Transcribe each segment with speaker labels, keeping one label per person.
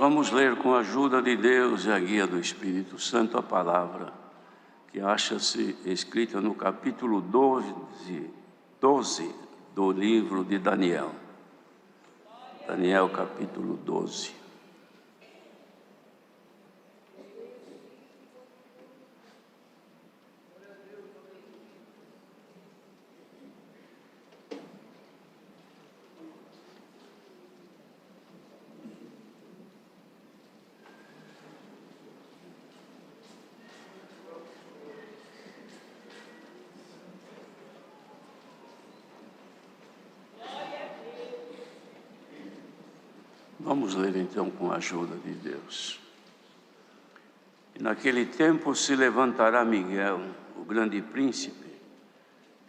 Speaker 1: Vamos ler com a ajuda de Deus e a guia do Espírito Santo a palavra, que acha-se escrita no capítulo 12 do livro de Daniel. Daniel, capítulo 12. Vamos ler então com a ajuda de Deus. E naquele tempo se levantará Miguel, o grande príncipe,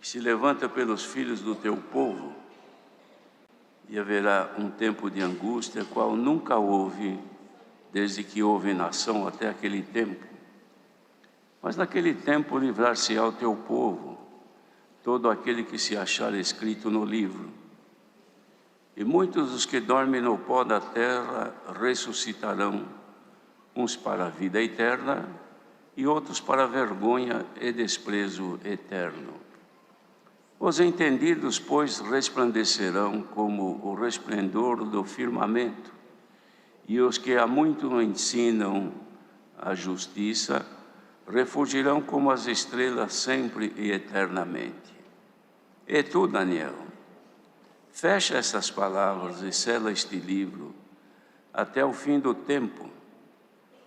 Speaker 1: que se levanta pelos filhos do teu povo, e haverá um tempo de angústia, qual nunca houve, desde que houve nação até aquele tempo. Mas naquele tempo livrar-se-á o teu povo, todo aquele que se achar escrito no livro. E muitos dos que dormem no pó da terra ressuscitarão, uns para a vida eterna e outros para a vergonha e desprezo eterno. Os entendidos, pois, resplandecerão como o resplendor do firmamento, e os que há muito ensinam a justiça refugirão como as estrelas sempre e eternamente. E tu, Daniel, fecha essas palavras e sela este livro até o fim do tempo.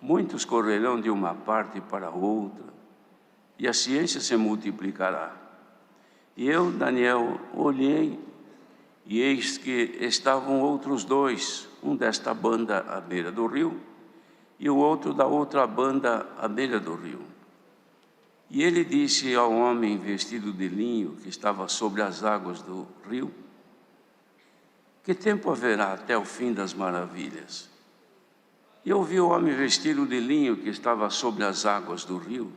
Speaker 1: Muitos correrão de uma parte para outra, e a ciência se multiplicará. E eu, Daniel, olhei, e eis que estavam outros dois, um desta banda à beira do rio, e o outro da outra banda à beira do rio. E ele disse ao homem vestido de linho, que estava sobre as águas do rio: que tempo haverá até o fim das maravilhas? E eu vi o homem vestido de linho que estava sobre as águas do rio,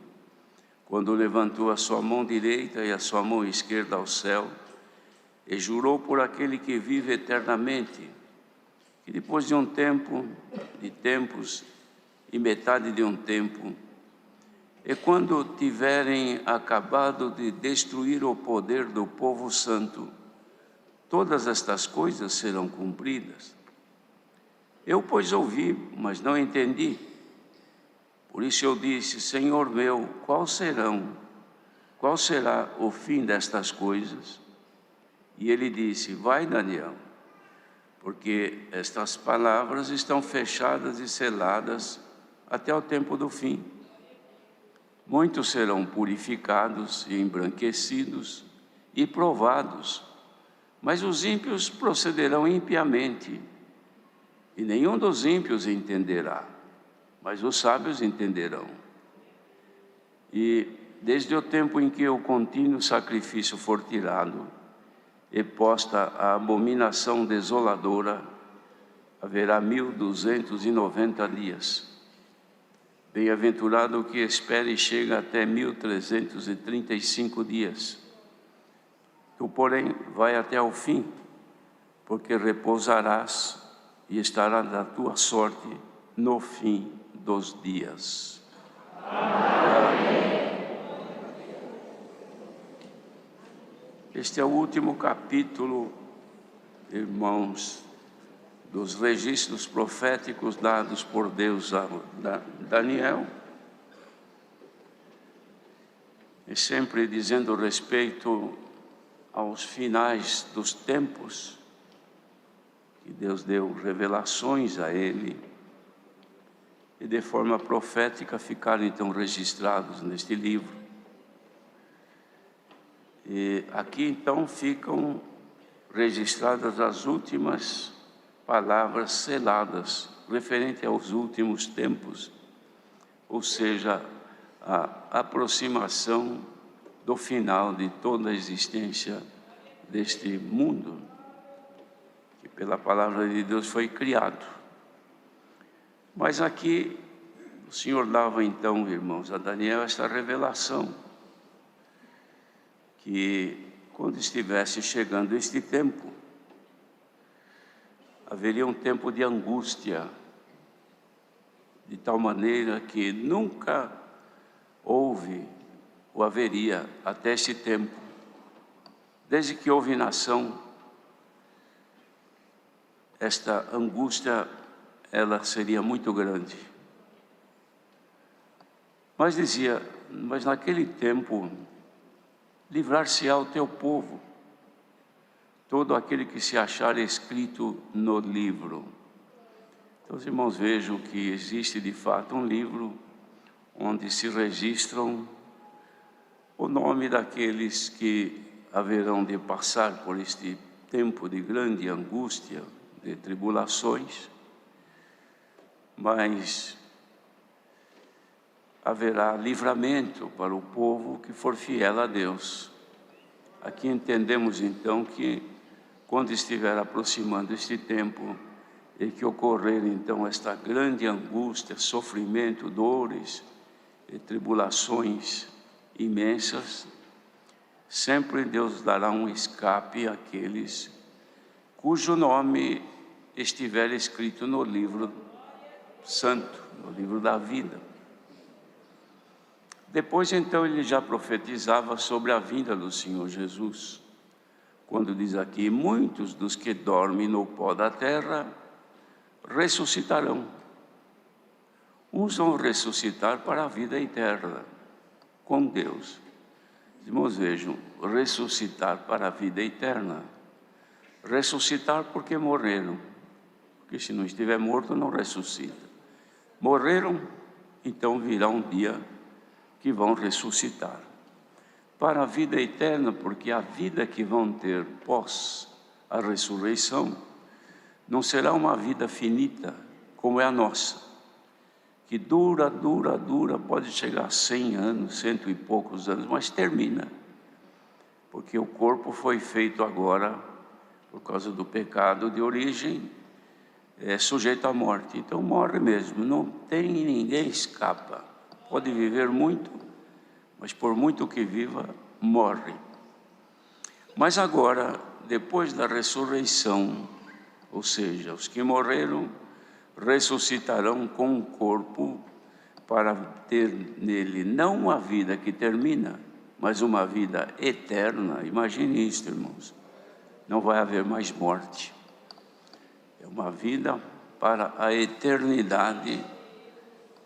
Speaker 1: quando levantou a sua mão direita e a sua mão esquerda ao céu, e jurou por aquele que vive eternamente, que depois de um tempo, de tempos e metade de um tempo, e quando tiverem acabado de destruir o poder do povo santo, todas estas coisas serão cumpridas. Eu, pois, ouvi, mas não entendi. Por isso eu disse: Senhor meu, qual será o fim destas coisas? E ele disse: vai, Daniel, porque estas palavras estão fechadas e seladas até o tempo do fim. Muitos serão purificados e embranquecidos e provados, mas os ímpios procederão impiamente, e nenhum dos ímpios entenderá, mas os sábios entenderão. E desde o tempo em que o contínuo sacrifício for tirado e posta a abominação desoladora, haverá 1290 dias. Bem-aventurado o que espera e chega até 1335 dias. Tu, porém, vai até o fim, porque repousarás e estará da tua sorte no fim dos dias. Amém. Este é o último capítulo, irmãos, dos registros proféticos dados por Deus a Daniel, e sempre dizendo respeito aos finais dos tempos, que Deus deu revelações a ele, e de forma profética ficaram então registrados neste livro. E aqui então ficam registradas as últimas palavras seladas, referente aos últimos tempos, ou seja, a aproximação do final de toda a existência deste mundo, que pela palavra de Deus foi criado. Mas aqui o Senhor dava então, irmãos, a Daniel esta revelação, que quando estivesse chegando este tempo, haveria um tempo de angústia, de tal maneira que nunca houve ou haveria até esse tempo, desde que houve nação, esta angústia, ela seria muito grande. Mas dizia, mas naquele tempo, livrar-se-á o teu povo, todo aquele que se achar escrito no livro. Então, os irmãos, vejam que existe de fato um livro onde se registram o nome daqueles que haverão de passar por este tempo de grande angústia, de tribulações, mas haverá livramento para o povo que for fiel a Deus. Aqui entendemos então que quando estiver aproximando este tempo e que ocorrer então esta grande angústia, sofrimento, dores e tribulações imensas, sempre Deus dará um escape àqueles cujo nome estiver escrito no livro santo, no livro da vida. Depois então ele já profetizava sobre a vinda do Senhor Jesus, quando diz aqui, muitos dos que dormem no pó da terra ressuscitarão. Uns vão ressuscitar para a vida eterna com Deus. Irmãos, vejam, ressuscitar para a vida eterna. Ressuscitar porque morreram, porque se não estiver morto não ressuscita. Morreram, então virá um dia que vão ressuscitar. Para a vida eterna, porque a vida que vão ter pós a ressurreição não será uma vida finita como é a nossa, que dura, pode chegar a 100 anos, 100 e poucos anos, mas termina, porque o corpo foi feito agora, por causa do pecado de origem, é sujeito à morte, então morre mesmo, não tem ninguém escapa, pode viver muito, mas por muito que viva, morre. Mas agora, depois da ressurreição, ou seja, os que morreram ressuscitarão com um corpo para ter nele não uma vida que termina, mas uma vida eterna. Imagine isso, irmãos. Não vai haver mais morte. É uma vida para a eternidade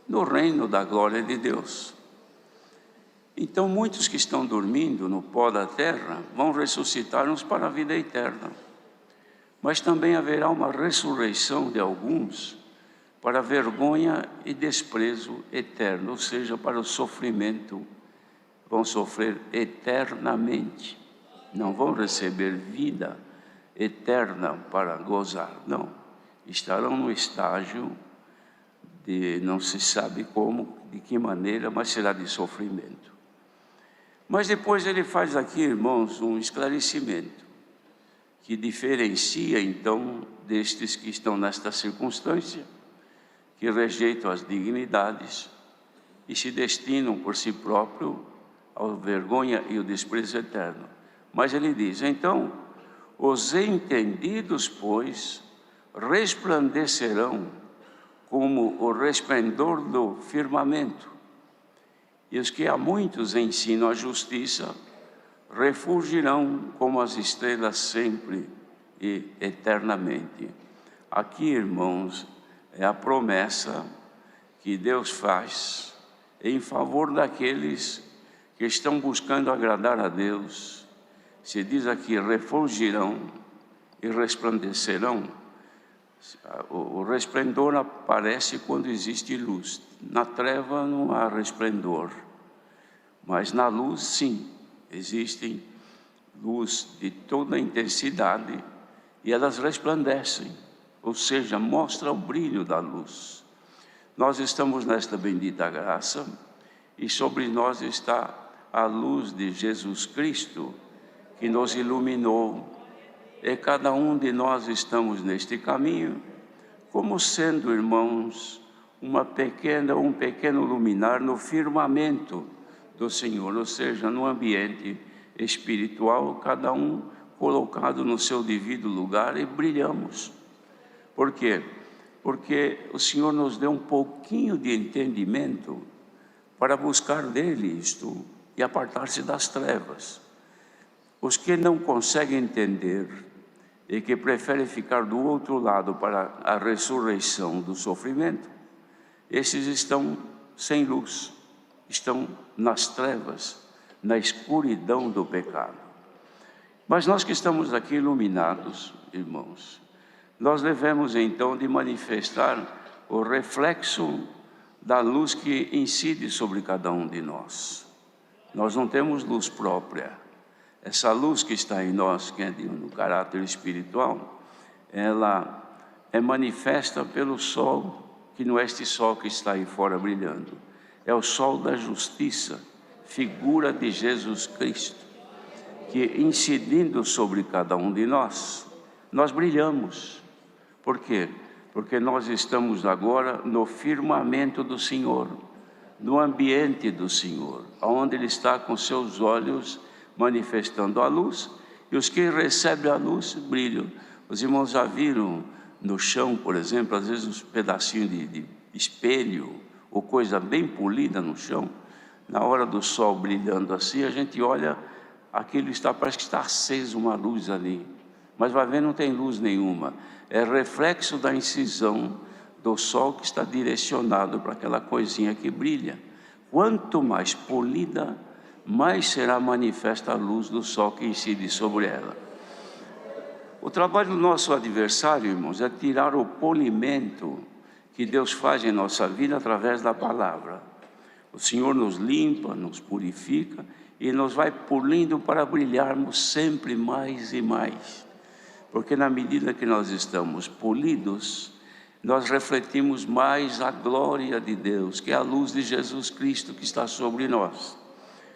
Speaker 1: no reino da glória de Deus. Então, muitos que estão dormindo no pó da terra vão ressuscitar uns para a vida eterna. Mas também haverá uma ressurreição de alguns para vergonha e desprezo eterno, ou seja, para o sofrimento. Vão sofrer eternamente. Não vão receber vida eterna para gozar, não. Estarão no estágio de não se sabe como, de que maneira, mas será de sofrimento. Mas depois ele faz aqui, irmãos, um esclarecimento que diferencia então destes que estão nesta circunstância, que rejeitam as dignidades e se destinam por si próprio à vergonha e ao desprezo eterno. Mas ele diz, então, os entendidos, pois, resplandecerão como o resplendor do firmamento, e os que a muitos ensinam a justiça refulgirão como as estrelas sempre e eternamente. Aqui, irmãos, é a promessa que Deus faz em favor daqueles que estão buscando agradar a Deus. Se diz aqui, refulgirão e resplandecerão. O resplendor aparece quando existe luz. Na treva não há resplendor, mas na luz, sim, existem luz de toda intensidade e elas resplandecem, ou seja, mostra o brilho da luz. Nós estamos nesta bendita graça e sobre nós está a luz de Jesus Cristo que nos iluminou. E cada um de nós estamos neste caminho, como sendo, irmãos, um pequeno luminar no firmamento do Senhor, ou seja, no ambiente espiritual, cada um colocado no seu devido lugar e brilhamos. Por quê? porque o Senhor nos deu um pouquinho de entendimento para buscar dele isto e apartar-se das trevas. Os que não conseguem entender e que preferem ficar do outro lado para a ressurreição do sofrimento, esses estão sem luz, estão nas trevas, na escuridão do pecado. Mas nós que estamos aqui iluminados, irmãos, nós devemos então de manifestar o reflexo da luz que incide sobre cada um de nós. Nós não temos luz própria. Essa luz que está em nós, que é no caráter espiritual, ela é manifesta pelo sol, que não é este sol que está aí fora brilhando. É o sol da justiça, figura de Jesus Cristo, que incidindo sobre cada um de nós, nós brilhamos. Por quê? Porque nós estamos agora no firmamento do Senhor, no ambiente do Senhor, onde Ele está com seus olhos manifestando a luz, e os que recebem a luz brilham. Os irmãos já viram no chão, por exemplo, às vezes uns pedacinhos de espelho, ou coisa bem polida no chão, na hora do sol brilhando assim, a gente olha, aquilo parece que está aceso uma luz ali, mas vai ver, não tem luz nenhuma. É reflexo da incisão do sol que está direcionado para aquela coisinha que brilha. Quanto mais polida, mais será manifesta a luz do sol que incide sobre ela. O trabalho do nosso adversário, irmãos, é tirar o polimento que Deus faz em nossa vida através da palavra. O Senhor nos limpa, nos purifica e nos vai polindo para brilharmos sempre mais e mais. Porque na medida que nós estamos polidos, nós refletimos mais a glória de Deus, que é a luz de Jesus Cristo que está sobre nós.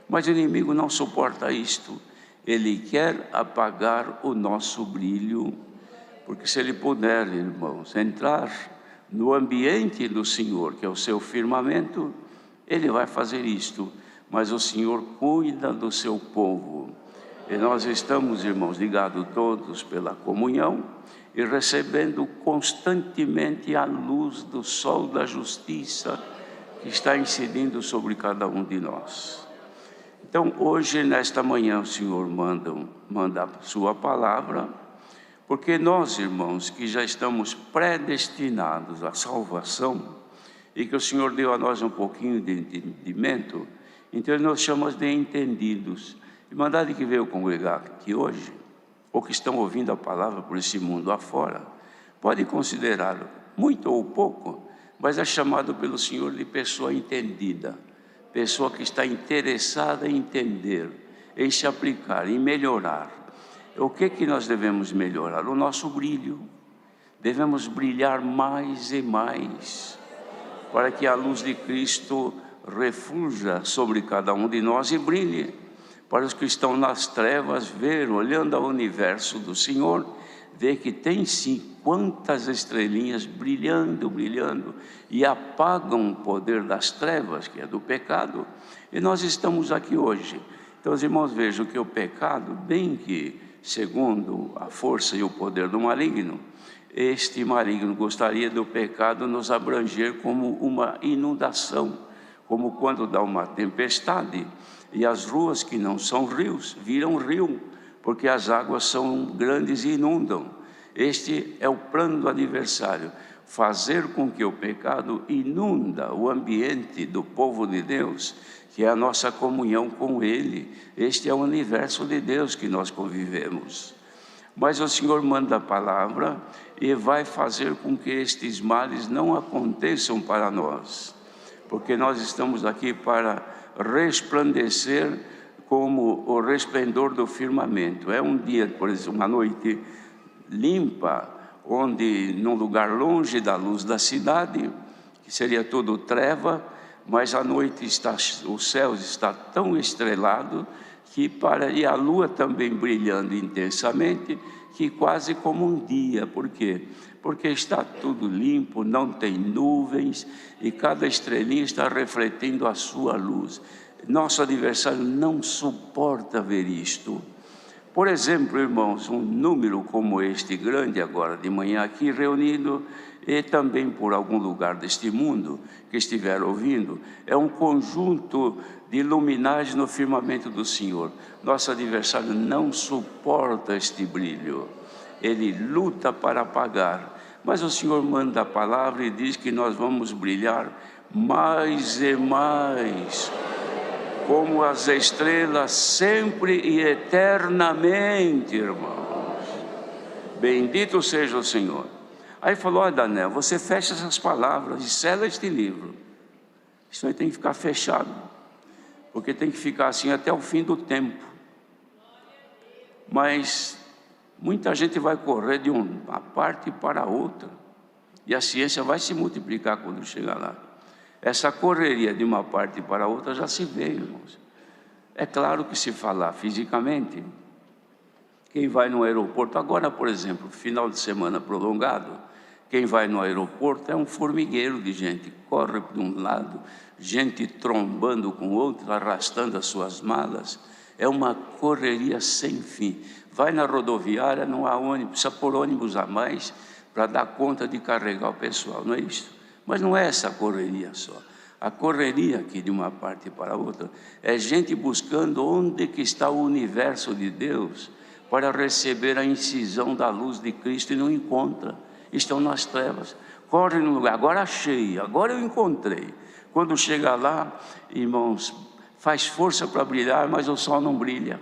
Speaker 1: Mas o inimigo não suporta isto. Ele quer apagar o nosso brilho, porque se ele puder, irmãos, entrar no ambiente do Senhor, que é o seu firmamento, ele vai fazer isto. Mas o Senhor cuida do seu povo. E nós estamos, irmãos, ligados todos pela comunhão e recebendo constantemente a luz do sol da justiça que está incidindo sobre cada um de nós. Então, hoje, nesta manhã, o Senhor manda a sua palavra, porque nós, irmãos, que já estamos predestinados à salvação e que o Senhor deu a nós um pouquinho de entendimento, então Ele nos chama de entendidos. Irmandade que veio congregar aqui hoje, ou que estão ouvindo a palavra por esse mundo afora, pode considerá-lo muito ou pouco, mas é chamado pelo Senhor de pessoa entendida, pessoa que está interessada em entender, em se aplicar, em melhorar. O que nós devemos melhorar? O nosso brilho. Devemos brilhar mais e mais, para que a luz de Cristo refulja sobre cada um de nós e brilhe. Para os que estão nas trevas, ver, olhando ao universo do Senhor, ver que tem sim quantas estrelinhas brilhando, brilhando, e apagam o poder das trevas, que é do pecado. E nós estamos aqui hoje. Então, os irmãos, vejam que o pecado, bem que segundo a força e o poder do maligno, este maligno gostaria do pecado nos abranger como uma inundação, como quando dá uma tempestade, e as ruas que não são rios, viram rio, porque as águas são grandes e inundam. Este é o plano do adversário, fazer com que o pecado inunda o ambiente do povo de Deus, que é a nossa comunhão com Ele. Este é o universo de Deus que nós convivemos. Mas o Senhor manda a palavra e vai fazer com que estes males não aconteçam para nós, porque nós estamos aqui para resplandecer como o resplendor do firmamento. É um dia, por exemplo, uma noite limpa, onde num lugar longe da luz da cidade, que seria tudo treva, mas a noite o céu está tão estrelado e a lua também brilhando intensamente, que quase como um dia. Por quê? Porque está tudo limpo, não tem nuvens, e cada estrelinha está refletindo a sua luz. Nosso adversário não suporta ver isto, Por exemplo, irmãos, um número como este grande agora de manhã aqui reunido, e também por algum lugar deste mundo que estiver ouvindo, é um conjunto de luminares no firmamento do Senhor. Nosso adversário não suporta este brilho, ele luta para apagar, mas o Senhor manda a palavra e diz que nós vamos brilhar mais e mais, como as estrelas, sempre e eternamente, irmãos. Bendito seja o Senhor. Aí falou: olha, Daniel, você fecha essas palavras e sela este livro. Isso aí tem que ficar fechado, porque tem que ficar assim até o fim do tempo. Mas muita gente vai correr de uma parte para a outra, e a ciência vai se multiplicar quando chegar lá. Essa correria de uma parte para a outra já se vê, irmãos. É claro que se falar fisicamente, quem vai no aeroporto, agora, por exemplo, final de semana prolongado, quem vai no aeroporto é um formigueiro de gente, corre de um lado, gente trombando com o outro, arrastando as suas malas, é uma correria sem fim. Vai na rodoviária, não há ônibus, precisa pôr ônibus a mais para dar conta de carregar o pessoal, não é isso? Mas não é essa correria só. A correria aqui de uma parte para a outra é gente buscando onde que está o universo de Deus para receber a incisão da luz de Cristo e não encontra. Estão nas trevas. Corre no lugar, agora achei, agora eu encontrei. Quando chega lá, irmãos, faz força para brilhar, mas o sol não brilha.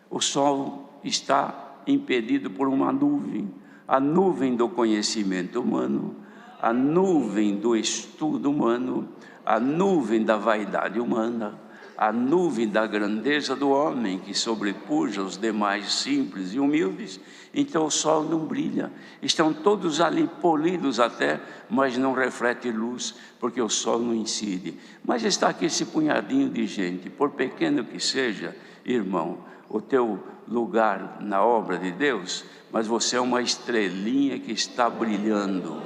Speaker 1: O sol está impedido por uma nuvem, a nuvem do conhecimento humano, a nuvem do estudo humano, a nuvem da vaidade humana, a nuvem da grandeza do homem que sobrepuja os demais simples e humildes. Então o sol não brilha, estão todos ali polidos até, mas não reflete luz, porque o sol não incide. Mas está aqui esse punhadinho de gente, por pequeno que seja, irmão, o teu lugar na obra de Deus, mas você é uma estrelinha que está brilhando.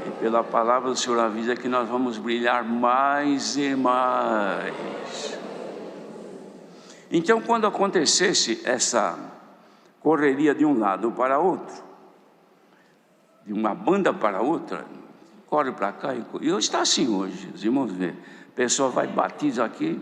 Speaker 1: E pela palavra do Senhor avisa que nós vamos brilhar mais e mais. Então, quando acontecesse essa correria de um lado para outro, de uma banda para outra, corre para cá, e hoje está assim hoje, os irmãos vê, a pessoa vai, batiza aqui,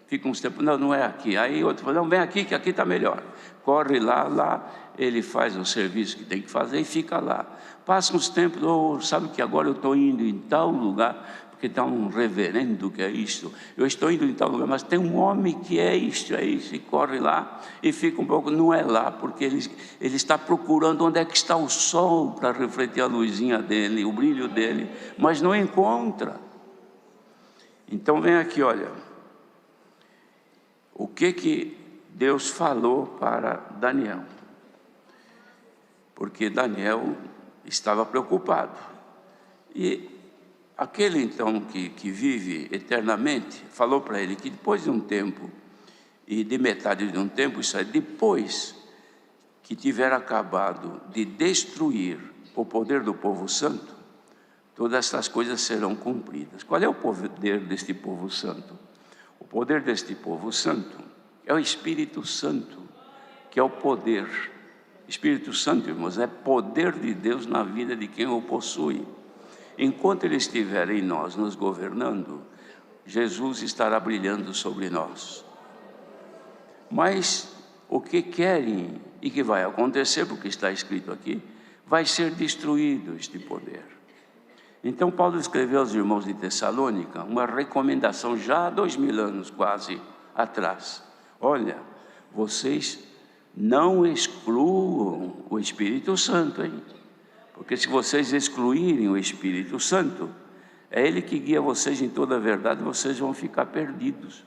Speaker 1: fica uns tempos, não é aqui, aí outro fala, não, vem aqui que aqui está melhor, corre lá, ele faz o serviço que tem que fazer e fica lá. Passa uns tempos, sabe que agora eu estou indo em tal lugar, porque está um reverendo que é isto, eu estou indo em tal lugar, mas tem um homem que é isto, e corre lá e fica um pouco, não é lá, porque ele está procurando onde é que está o sol para refletir a luzinha dele, o brilho dele, mas não encontra. Então vem aqui, olha, o que Deus falou para Daniel, porque Daniel estava preocupado, e aquele então que vive eternamente, falou para ele que depois de um tempo, e de metade de um tempo, isso é, depois que tiver acabado de destruir o poder do povo santo, todas essas coisas serão cumpridas. Qual é o poder deste povo santo? O poder deste povo santo é o Espírito Santo, que é o poder. Espírito Santo, irmãos, é poder de Deus na vida de quem o possui. Enquanto Ele estiver em nós, nos governando, Jesus estará brilhando sobre nós. Mas o que querem e que vai acontecer, porque está escrito aqui, vai ser destruído este poder. Então Paulo escreveu aos irmãos de Tessalônica uma recomendação já há 2000 anos quase atrás. Olha, vocês não excluam o Espírito Santo, hein? Porque se vocês excluírem o Espírito Santo, é Ele que guia vocês em toda a verdade, vocês vão ficar perdidos.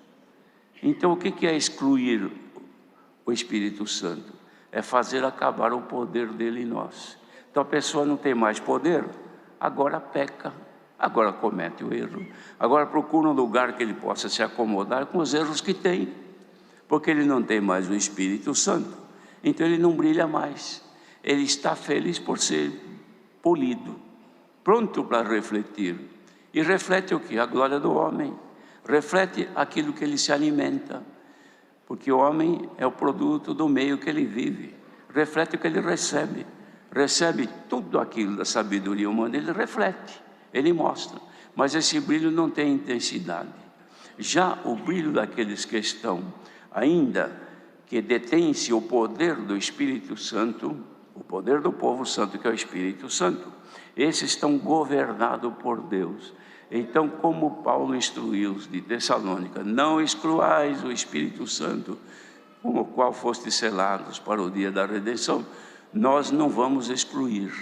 Speaker 1: Então o que é excluir o Espírito Santo? É fazer acabar o poder dele em nós. Então a pessoa não tem mais poder, agora peca, agora comete o erro, agora procura um lugar que ele possa se acomodar com os erros que tem, porque ele não tem mais o Espírito Santo, então ele não brilha mais, ele está feliz por ser polido, pronto para refletir, e reflete o que? A glória do homem, reflete aquilo que ele se alimenta. porque o homem é o produto do meio que ele vive, reflete o que ele recebe tudo aquilo da sabedoria humana, ele reflete, ele mostra, mas esse brilho não tem intensidade. Já o brilho daqueles que estão ainda, que detém-se o poder do Espírito Santo, o poder do povo santo, que é o Espírito Santo, esses estão governados por Deus. Então, como Paulo instruiu os de Tessalônica, não excluais o Espírito Santo, com o qual fostes selados para o dia da redenção, nós não vamos excluir,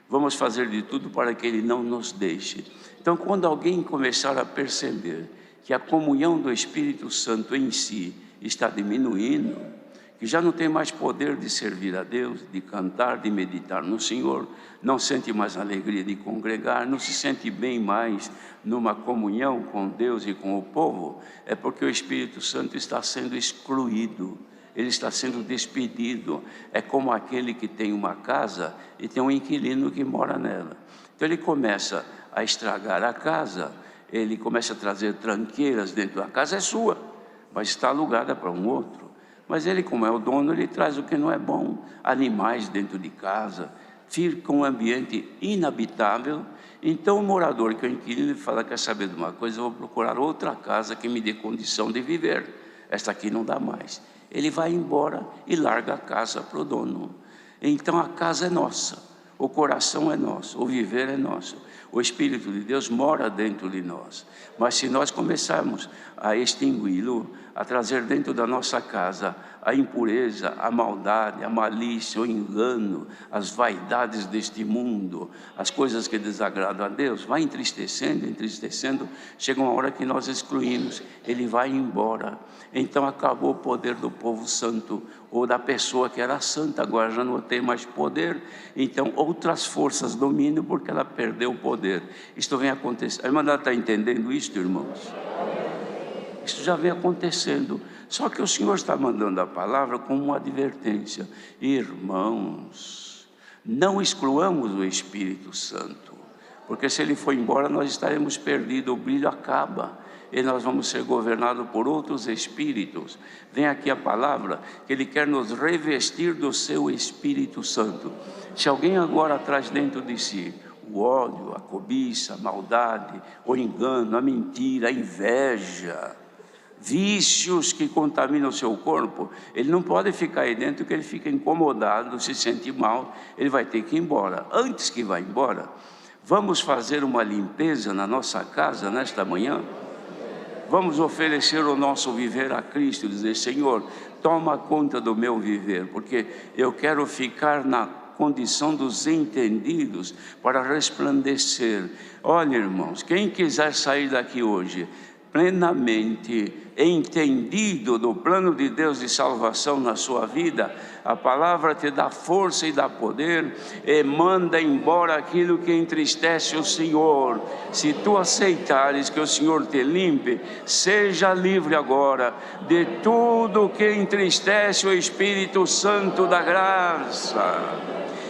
Speaker 1: vamos fazer de tudo para que ele não nos deixe. Então, quando alguém começar a perceber que a comunhão do Espírito Santo em si está diminuindo, que já não tem mais poder de servir a Deus, de cantar, de meditar no Senhor, não sente mais alegria de congregar, não se sente bem mais numa comunhão com Deus e com o povo, é porque o Espírito Santo está sendo excluído, ele está sendo despedido. É como aquele que tem uma casa e tem um inquilino que mora nela. Então ele começa a estragar a casa, ele começa a trazer tranqueiras dentro da casa, é sua, mas está alugada para um outro. Mas ele, como é o dono, ele traz o que não é bom, animais dentro de casa, fica um ambiente inabitável. Então o morador, que é o inquilino, ele fala: quer saber de uma coisa, eu vou procurar outra casa que me dê condição de viver, esta aqui não dá mais. Ele vai embora e larga a casa para o dono. Então a casa é nossa, o coração é nosso, o viver é nosso, o Espírito de Deus mora dentro de nós. Mas se nós começarmos a extingui-lo, a trazer dentro da nossa casa a impureza, a maldade, a malícia, o engano, as vaidades deste mundo, as coisas que desagradam a Deus, vai entristecendo, chega uma hora que nós excluímos, ele vai embora. Então acabou o poder do povo santo, ou da pessoa que era santa, agora já não tem mais poder. Então outras forças dominam porque ela perdeu o poder. Isto vem acontecendo. A irmã está entendendo isso, irmãos? Isso já vem acontecendo. Só que o Senhor está mandando a palavra como uma advertência. Irmãos, não excluamos o Espírito Santo, porque se ele for embora nós estaremos perdidos, o brilho acaba e nós vamos ser governados por outros espíritos. Vem aqui a palavra que ele quer nos revestir do seu Espírito Santo. Se alguém agora traz dentro de si o ódio, a cobiça, a maldade, o engano, a mentira, a inveja, vícios que contaminam o seu corpo, ele não pode ficar aí dentro, que ele fica incomodado, se sente mal, ele vai ter que ir embora. Antes que vá embora, vamos fazer uma limpeza na nossa casa nesta manhã. Vamos oferecer o nosso viver a Cristo, dizer: Senhor, toma conta do meu viver, porque eu quero ficar na condição dos entendidos para resplandecer. Olha, irmãos, quem quiser sair daqui hoje plenamente entendido do plano de Deus de salvação na sua vida, a palavra te dá força e dá poder, e manda embora aquilo que entristece o Senhor. Se tu aceitares que o Senhor te limpe, seja livre agora de tudo que entristece o Espírito Santo da graça,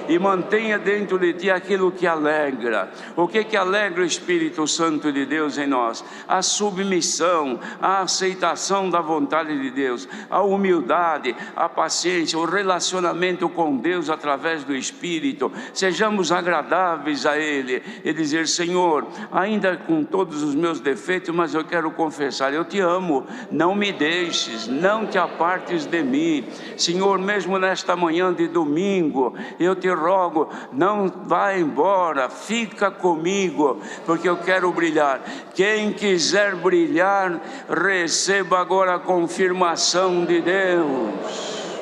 Speaker 1: e mantenha dentro de ti aquilo que alegra. O que alegra o Espírito Santo de Deus em nós? A submissão, a aceitação da vontade de Deus, a humildade, a paciência, o relacionamento com Deus através do Espírito. Sejamos agradáveis a Ele e dizer: Senhor, ainda com todos os meus defeitos, mas eu quero confessar, eu te amo, não me deixes, não te apartes de mim. Senhor, mesmo nesta manhã de domingo, eu te rogo, não vá embora, fica comigo, porque eu quero brilhar. Quem quiser brilhar, receba agora a confirmação de Deus,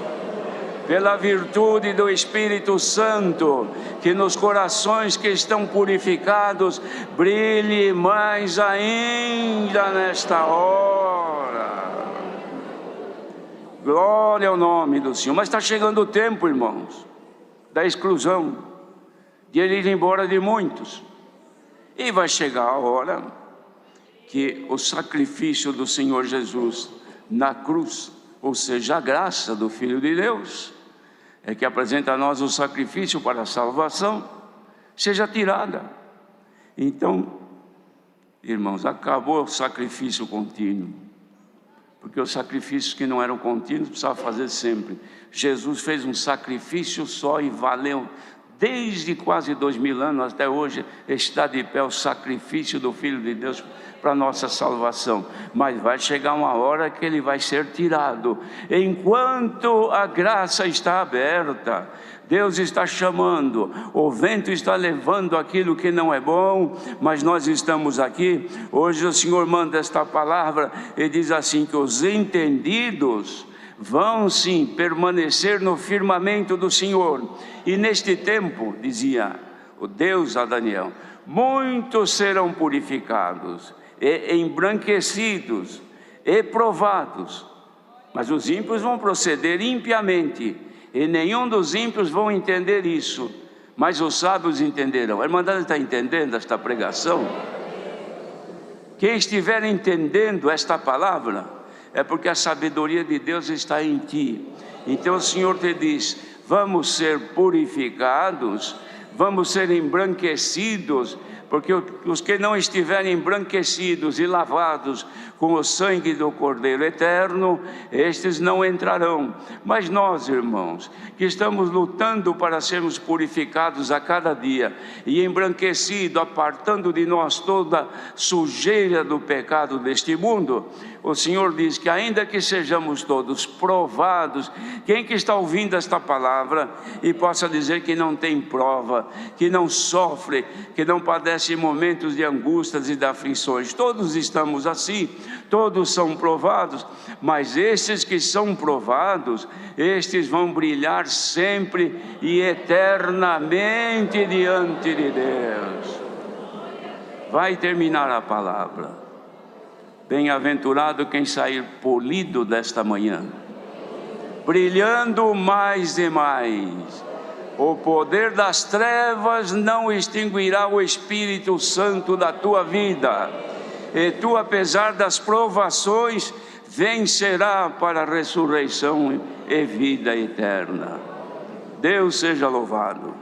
Speaker 1: pela virtude do Espírito Santo, que nos corações que estão purificados, brilhe mais ainda nesta hora. Glória ao nome do Senhor. Mas está chegando o tempo, irmãos, da exclusão, de ele ir embora de muitos, e vai chegar a hora que o sacrifício do Senhor Jesus na cruz, ou seja, a graça do Filho de Deus, é que apresenta a nós o sacrifício para a salvação, seja tirada. Então, irmãos, acabou o sacrifício contínuo, porque os sacrifícios que não eram contínuos precisava fazer sempre. Jesus fez um sacrifício só e valeu. Desde quase 2000 anos até hoje está de pé o sacrifício do Filho de Deus para nossa salvação. Mas vai chegar uma hora que ele vai ser tirado. Enquanto a graça está aberta, Deus está chamando, o vento está levando aquilo que não é bom, mas nós estamos aqui. Hoje o Senhor manda esta palavra e diz assim, que os entendidos vão sim permanecer no firmamento do Senhor. E neste tempo, dizia o Deus a Daniel, muitos serão purificados, e embranquecidos, e provados. Mas os ímpios vão proceder impiamente, e nenhum dos ímpios vão entender isso, mas os sábios entenderão. A irmandade está entendendo esta pregação? Quem estiver entendendo esta palavra, é porque a sabedoria de Deus está em ti. Então o Senhor te diz, vamos ser purificados, vamos ser embranquecidos, porque os que não estiverem embranquecidos e lavados com o sangue do Cordeiro Eterno, estes não entrarão. Mas nós, irmãos, que estamos lutando para sermos purificados a cada dia e embranquecidos, apartando de nós toda sujeira do pecado deste mundo, o Senhor diz que ainda que sejamos todos provados, quem que está ouvindo esta palavra e possa dizer que não tem prova, que não sofre, que não padece momentos de angústias e de aflições, todos estamos assim, todos são provados, mas estes que são provados, estes vão brilhar sempre e eternamente diante de Deus. Vai terminar a palavra. Bem-aventurado quem sair polido desta manhã, brilhando mais e mais. O poder das trevas não extinguirá o Espírito Santo da tua vida, e tu, apesar das provações, vencerá para a ressurreição e vida eterna. Deus seja louvado.